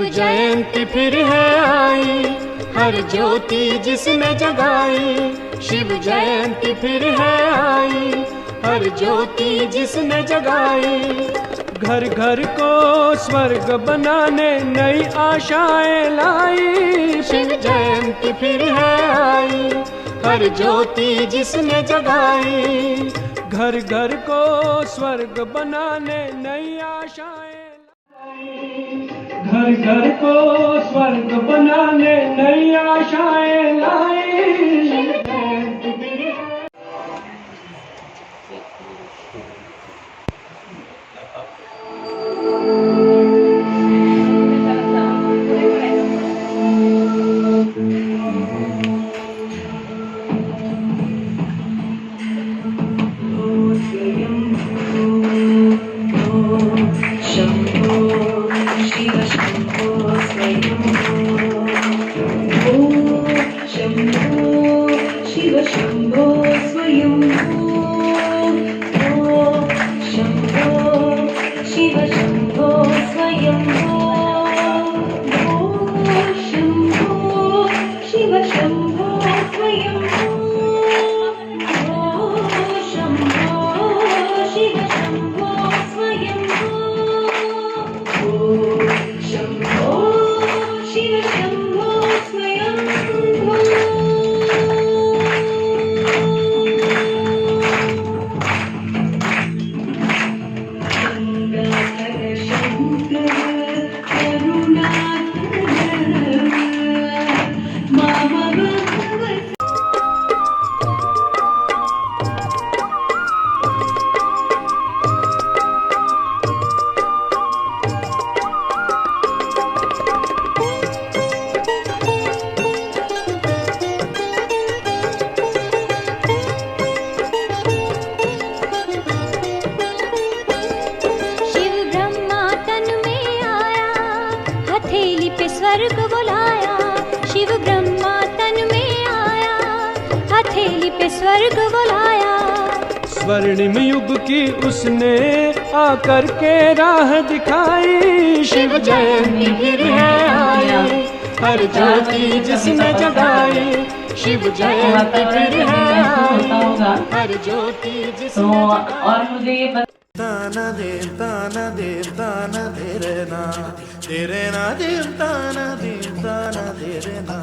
शिव जयंती फिर है आई, हर ज्योति जिसने जगाई। शिव जयंती फिर है आई, हर ज्योति जिसने जगाई। घर घर को स्वर्ग बनाने नई आशाएं लाई। शिव जयंती फिर है आई, हर ज्योति जिसने जगाई। घर घर को स्वर्ग बनाने नई आशाएं लाई। घर घर को स्वर्ग बनाने नई आशाएं लाई। स्वर्ग बुलाया। शिव ब्रह्मा तन में आया, हथेली पे स्वर्ग बुलाया। स्वर्णिम युग की उसने आकर के राह दिखाई। शिव जयंती फिर है आई, हर ज्योति जिसने जगाई। शिव जयंती फिर है आई, हर ज्योति जिसने जगाई। और मुझे ये ताना देव ताना देव ताना तेरे ना देव ताना तेरे ना।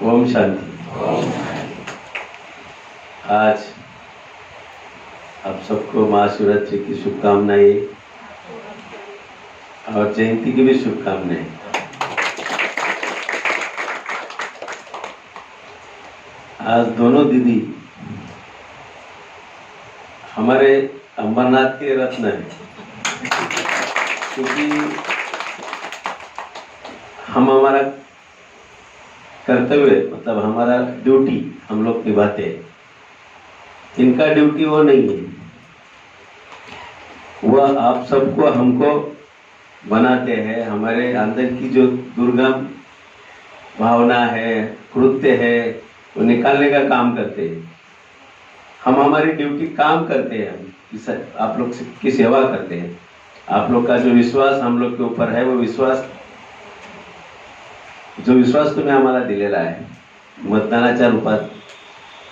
ओम शांति। आज आप सबको महाशिवरात्रि की शुभकामनाएं और जयंती की भी शुभकामनाएं। आज दोनों दीदी हमारे अमरनाथ के रत्न है, क्योंकि हम हमारा कर्तव्य मतलब हमारा ड्यूटी हम लोग निभाते हैं। इनका ड्यूटी वो नहीं है, वह आप सबको हमको बनाते हैं। हमारे अंदर की जो दुर्गम भावना है, कृत्य है, वो निकालने का काम करते हैं। हम हमारी ड्यूटी काम करते हैं, आप लोग की सेवा करते हैं। आप लोग का जो विश्वास हम लोग के ऊपर है, वो विश्वास तुम्ही आम्हाला दिलेला आहे मतदानाच्या रूपात,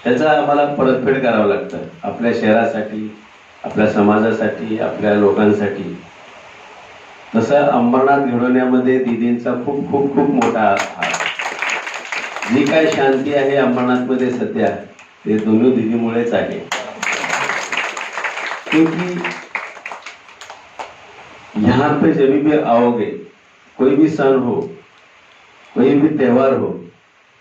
त्याचा आम्हाला परतफेड करावं लागतं आपल्या शहरासाठी, आपल्या समाजासाठी, आपल्या लोकांसाठी। तसं अंबरनाथ घडवण्यामध्ये दीदींचा खूप खूप खूप मोठा हात। जी काय शांती आहे अंबरनाथमध्ये सध्या, ये दोनों दीदीमुळेच आहे। क्योंकि यहाँ पे जब भी आओगे, कोई भी सन हो, कोई भी त्योहार हो,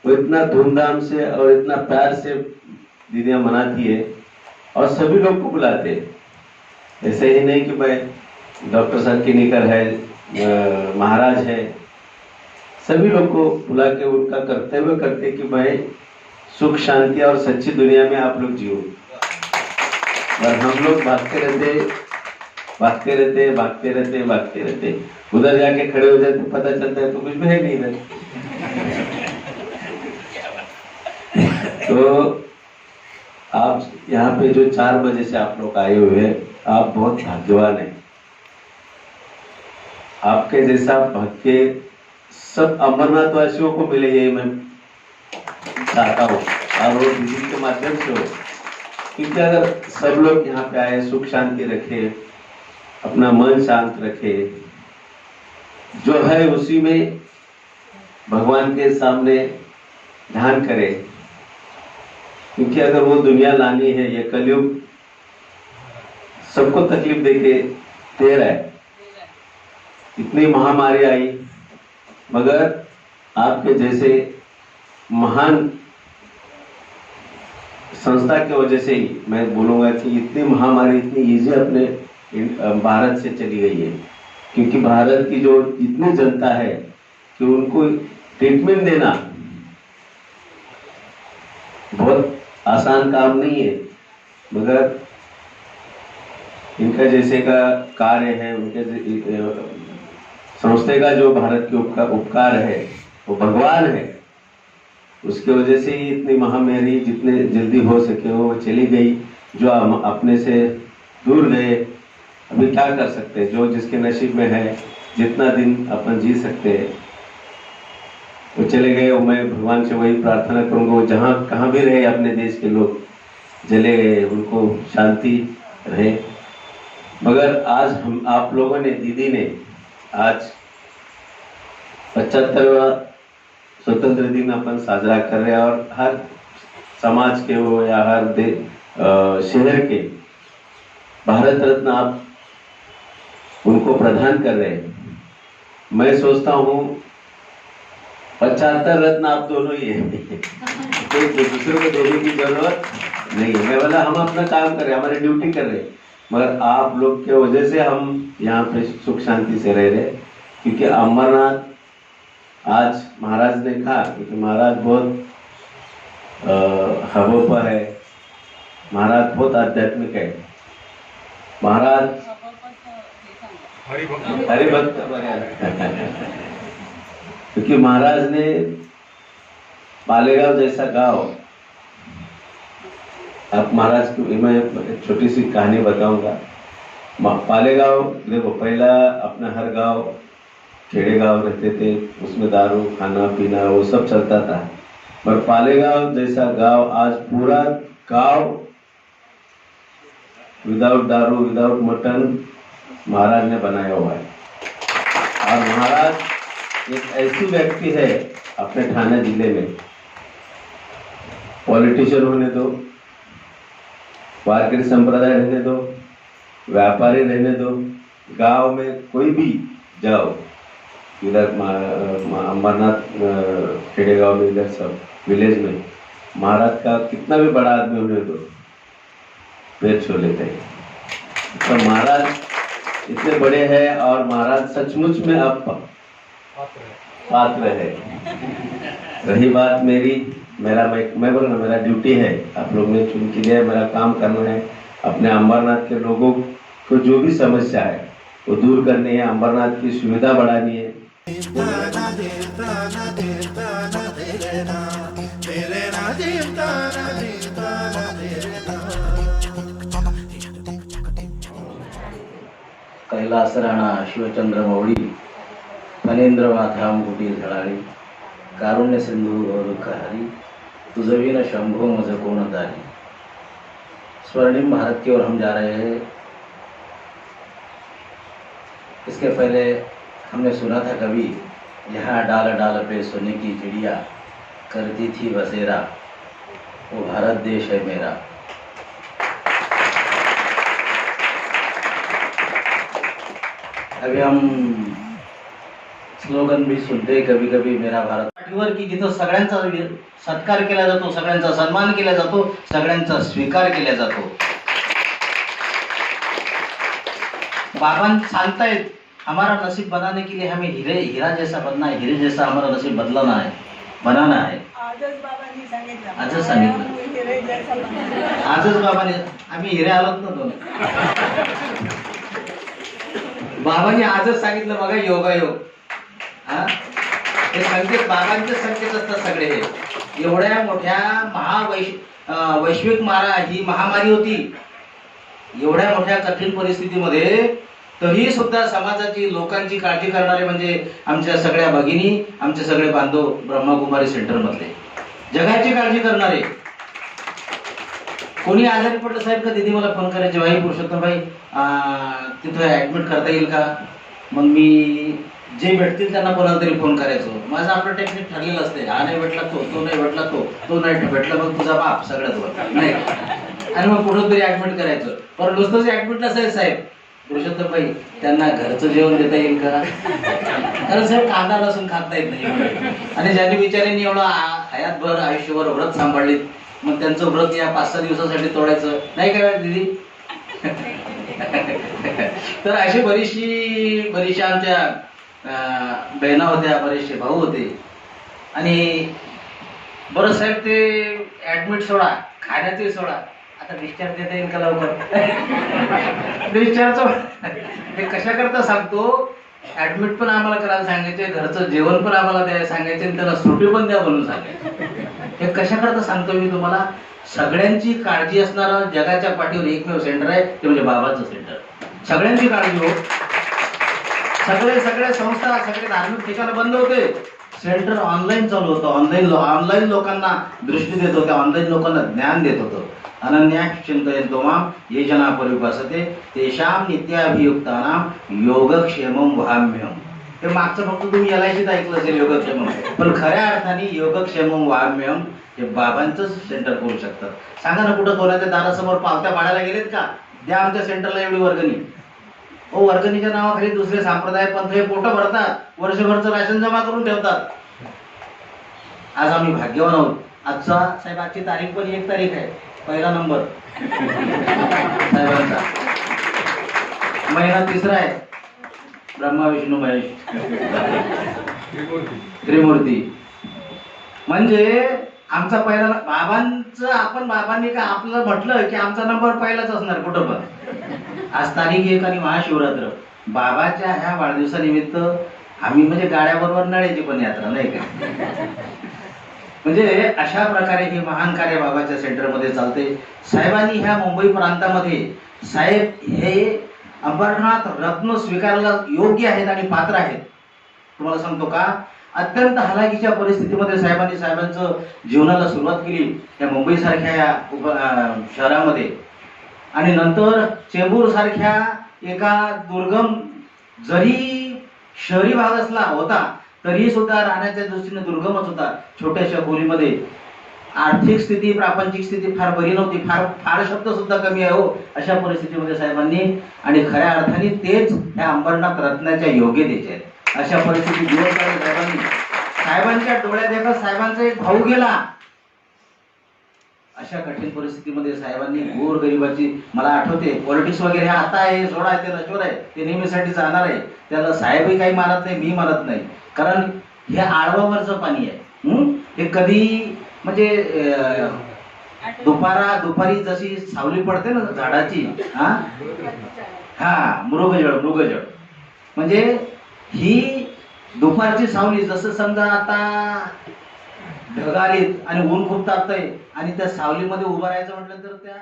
वो इतना धूमधाम से और इतना प्यार से दीदियां मनाती है और सभी लोग को बुलाते हैं। ऐसे ही नहीं कि भाई डॉक्टर साहब की निकर है, महाराज है, सभी लोग को बुला के उनका कर्तव्य करते कि भाई सुख शांति और सच्ची दुनिया में आप लोग जियो। और हम लोग भागते रहते, उधर जाके खड़े हो जाते, पता चलता है तो कुछ भी है नहीं इधर। तो आप यहाँ पे जो 4 बजे से आप लोग आए हुए हैं, आप बहुत भाग्यवान हैं। आपके जैसा भाग्य सब अमरनाथ वासियों को मिले, यही मैं चाहता हूँ, और वो दीदी के माध्यम से हो। क्योंकि अगर सब लोग यहाँ पे आए, सुख शांति रखे, अपना मन शांत रखे, जो है उसी में भगवान के सामने ध्यान करे। क्योंकि अगर वो दुनिया लानी है, ये कलयुग सबको तकलीफ देके दे रहा है। इतनी महामारी आई, मगर आपके जैसे महान संस्था की वजह से ही मैं बोलूंगा कि इतनी महामारी इतनी इजी अपने भारत से चली गई है। क्योंकि भारत की जो इतनी जनता है कि उनको ट्रीटमेंट देना बहुत आसान काम नहीं है, मगर इनका जैसे का कार्य है, उनके संस्था का जो भारत के उपकार है वो भगवान है। उसके वजह से ही इतनी महामारी जितने जल्दी हो सके वो चली गई। जो हम अपने से दूर गए, अभी क्या कर सकते हैं, जो जिसके नसीब में है, जितना दिन अपन जी सकते हैं वो चले गए। और मैं भगवान से वही प्रार्थना करूंगा, वो जहाँ कहाँ भी रहे अपने देश के लोग चले गए, उनको शांति रहे। मगर आज हम आप लोगों ने, दीदी ने आज 75वां स्वतंत्र दिन अपन साजरा कर रहे हैं, और हर समाज के हो या हर शहर के भारत रत्न आप उनको प्रदान कर रहे हैं। मैं सोचता हूँ 75 रत्न आप दोनों ही है, तो दूसरों को देने की जरूरत नहीं है। मैं बोला हम अपना काम कर रहे हैं, हमारी ड्यूटी कर रहे हैं, मगर आप लोग के वजह से हम यहाँ पे सुख शांति से रह रहे। क्योंकि अमरनाथ आज महाराज ने कहा, क्योंकि महाराज बहुत हवों पर है, महाराज बहुत आध्यात्मिक है, महाराज हरिभक्त क्योंकि महाराज ने पालेगांव जैसा गांव, अब महाराज की मैं एक छोटी सी कहानी बताऊंगा। पालेगांव देखो, पहला अपना हर गांव खेड़े गांव रहते थे, उसमें दारू खाना पीना वो सब चलता था। पर पालेगांव जैसा गांव आज पूरा गांव विदाउट दारू विदाउट मटन महाराज ने बनाया हुआ है। और महाराज एक ऐसी व्यक्ति है अपने ठाणे जिले में, पॉलिटिशियन होने दो, वारकरी संप्रदाय रहने दो, व्यापारी रहने दो, गांव में कोई भी जाओ, इधर अमरनाथ खेड़े गांव में, इधर सब विलेज में, महाराज का कितना भी बड़ा आदमी होने दो पैर छू लेते हैं। तो महाराज इतने बड़े हैं, और महाराज सचमुच में अब पात्र है। रही बात मैं बोला ना, मेरा ड्यूटी है, आप लोग ने चुन के लिया, मेरा काम करना है, अपने अमरनाथ के लोगों को जो भी समस्या है वो दूर करनी है, अमरनाथ की सुविधा बढ़ानी है। कैलास राणा शिवचंद्र मौळी, फणेंद्र माथाम गुटी झळाळी, कारुण्य सिंधू गौरखहारी, तुझवीन शंभो मज कोण दारी। स्वर्णिम भारत की ओर हम जा रहे हैं। इसके पहले हमने सुना था कभी, यहाँ डाल डाल पे सोने की चिड़िया करती थी बसेरा, वो भारत देश है मेरा। अभी हम स्लोगन भी सुनते कभी कभी, मेरा भारत पाठीवर की जिथं सगळ्यांचा सत्कार केला जातो, सगळ्यांचा सन्मान केला जातो, सगळ्यांचा स्वीकार केला जातो। बाबा सांगतायत, हमारा नसीब बनाने के लिए हमें हीरा जैसा बनना है, हीरे जैसा हमारा नसीब बदलाना है, बनाना है। आजच सांगितलं, आजच बाबांनी, आम्ही हिरे आलोत ना दोन, बाबांनी आजच सांगितलं बघा, योगायोग। हा, हे संकेत बाबांचे संकेत असतात सगळे। हे एवढ्या मोठ्या वैश्विक मारा ही महामारी होती, एवढ्या मोठ्या कठीण परिस्थितीमध्ये तरी सुद्धा समाजाची लोकांची काळजी करणारे म्हणजे आमच्या सगळ्या भगिनी, आमचे सगळे बांधव ब्रह्माकुमारी सेंटर मधले जगाची काळजी करणारे. कोणी आजारी पडलं साहेब का दीदी मला फोन करायचे, भाई पुरुषोत्तम भाई तिथं ऍडमिट करता येईल का. मग मी जे भेटतील त्यांना कोणाला तरी फोन करायचो. माझं आपलं टेक्निक ठरलेलं असते, हा नाही भेटला तो नाही भेटला तो नाही भेटला मग तुझा बाप सगळ्यात वर नाही, आणि मग कुठं तरी ऍडमिट करायचं. पण नुसतंच ऍडमिट नसायचं साहेब, पुरुषोत्तम भाई त्यांना घरचं जेवण देता येईल का, कारण साहेब कांदा लसूण खाता येत नाही. आणि ज्यांनी बिचाऱ्यांनी एवढं हयातभर आयुष्यभर व्रत सांभाळले, मग त्यांचं व्रत या 5-6 दिवसासाठी तोडायचं नाही काय दीदी. तर अशी बरीचशा आमच्या बहिणा होत्या, बरेचसे भाऊ होते. आणि बरं साहेब ते ऍडमिट सोडा, खाण्याचे सोडा, आता डिस्चार्ज देता येईल का लवकर. डिस्चार्ज हे कशा करता सांगतो, ऍडमिट पण आम्हाला करायला सांगायचे, घरचं जेवण पण आम्हाला द्यायला सांगायचे, आणि त्याला सुट्टी पण द्या म्हणून सांगायचे. हे कशा करता सांगतो मी तुम्हाला, सगळ्यांची काळजी असणारं जगाच्या पाठीवर एकमेव सेंटर आहे ते म्हणजे बाबाचं सेंटर. सगळ्यांची काळजी हो, सगळे संस्था, सगळे धार्मिक ठिकाणं बंद होते, सेंटर ऑनलाईन चालू होतं. ऑनलाईन लोकांना दृष्टी देत होते, ऑनलाईन लोकांना ज्ञान देत होतं. अनन्या चिंतयन्तो मां ये जना परिपासते तेषां नित्याभियुक्तानां योगक्षेमं वहाम्यहम्. हे मागचं फक्त तुम्ही LICत ऐकलं असेल योगक्षेमम, पण खऱ्या अर्थाने योगक्षेमं वहाम्यहम् हे बाबांचंच सेंटर करू शकतात. सांगा ना, कुठं कोणाच्या दारासमोर पावत्या पाडायला गेलेत का, द्या आमच्या सेंटरला एवढी वर्गणी. ओ वर्गणीच्या नावाखाली दुसरे संप्रदाय पंथ हे पोटं भरतात, वर्षभरचं राशन जमा करून ठेवतात. आज आम्ही भाग्यवान आहोत. आजचा साहेब, आजची तारीख पण 1 तारीख आहे, पहिला नंबर साहेबांचा. महिना 3रा आहे, ब्रह्मा विष्णू महेश त्रिमूर्ती. म्हणजे आमचा पहिला बाबांचं, आपण बाबांनी का आपलं म्हटलं की आमचा नंबर पहिलाच असणार कुठं पण. आज तारीख 1 आणि महाशिवरात्र. बाबाच्या ह्या वाढदिवसानिमित्त आम्ही म्हणजे गाड्याबरोबर नळ्याची पण यात्रा नाही का. म्हणजे अशा प्रकारे हे महान कार्य बाबाच्या सेंटरमध्ये चालते. साहेबांनी ह्या मुंबई प्रांतामध्ये साहेब हे अंबरनाथ रत्न स्वीकारायला योग्य आहेत आणि पात्र आहेत. तुम्हाला सांगतो का, अत्यंत हलाखीच्या परिस्थितीमध्ये साहेबांचं जीवनाला सुरुवात केली त्या मुंबई सारख्या या शहरामध्ये. आणि नंतर चेंबूर सारख्या एका दुर्गम, जरी शहरी भाग असला होता तरी सुद्धा राहण्याच्या दृष्टीने दुर्गमच होता, छोट्याशा खोलीमध्ये. आर्थिक स्थिती, प्रापंचिक स्थिती फार बरी नव्हती, फार शब्द सुद्धा कमी आहे हो. अशा परिस्थितीमध्ये साहेबांनी, आणि खऱ्या अर्थाने तेच ह्या अंबरनाथ रत्नाच्या योग्यतेचे आहेत. अशा परिस्थितीत दिवस काढले साहेबांच्या डोळ्यात एका साहेबांचा एक भाऊ गेला. अशा कठीण परिस्थितीमध्ये साहेबांनी गोरगरिबाची, मला आठवते पॉलिटिक्स वगैरे आता आहे, सोडा आहे, ते नश्वर आहे, ते नेहमीसाठी जाणार आहे, त्याला साहेबही काही मानत नाही, मी मानत नाही. कारण हे आडवावरचं पाणी आहे. हे कधी म्हणजे दुपारी जशी सावली पडते ना झाडाची, मृगजळ म्हणजे ही दुपारची सावली. जसं समजा आता ढग आलीत आणि ऊन खूप तापतंय आणि त्या सावलीमध्ये उभं राहायचं म्हटलं तर त्या